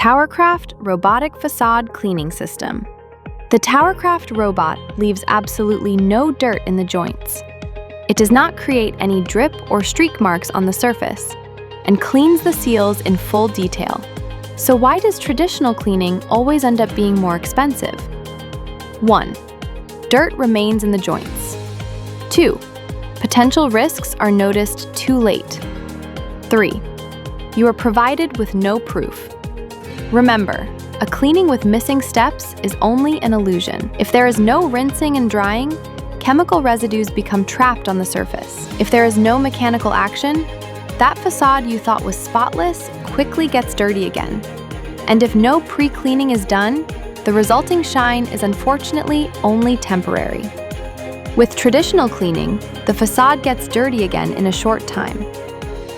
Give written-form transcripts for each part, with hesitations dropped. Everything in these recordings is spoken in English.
Towercraft Robotic Facade Cleaning System. The Towercraft robot leaves absolutely no dirt in the joints. It does not create any drip or streak marks on the surface and cleans the seals in full detail. So why does traditional cleaning always end up being more expensive? 1. Dirt remains in the joints. 2. Potential risks are noticed too late. 3. You are provided with no proof. Remember, a cleaning with missing steps is only an illusion. If there is no rinsing and drying, chemical residues become trapped on the surface. If there is no mechanical action, that facade you thought was spotless quickly gets dirty again. And if no pre-cleaning is done, the resulting shine is unfortunately only temporary. With traditional cleaning, the facade gets dirty again in a short time.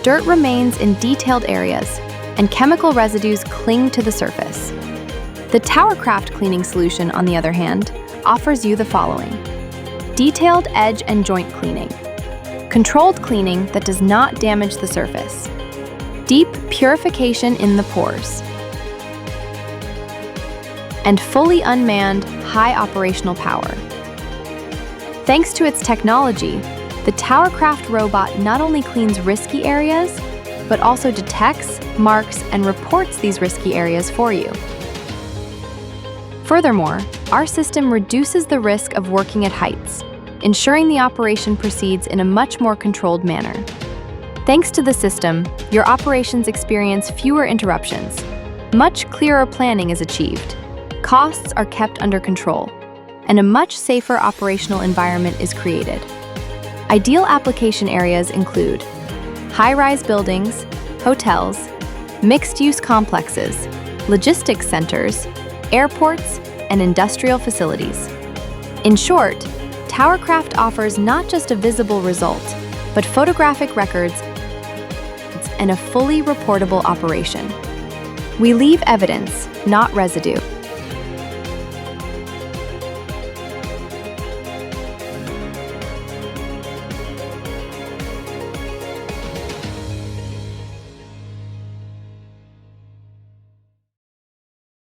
Dirt remains in detailed areas, and chemical residues cling to the surface. The Towercraft cleaning solution, on the other hand, offers you the following: detailed edge and joint cleaning, controlled cleaning that does not damage the surface, deep purification in the pores, and fully unmanned, high operational power. Thanks to its technology, the Towercraft robot not only cleans risky areas, but also detects, marks, and reports these risky areas for you. Furthermore, our system reduces the risk of working at heights, ensuring the operation proceeds in a much more controlled manner. Thanks to the system, your operations experience fewer interruptions. Much clearer planning is achieved. Costs are kept under control, and a much safer operational environment is created. Ideal application areas include high-rise buildings, hotels, mixed-use complexes, logistics centers, airports, and industrial facilities. In short, Towercraft offers not just a visible result, but photographic records and a fully reportable operation. We leave evidence, not residue.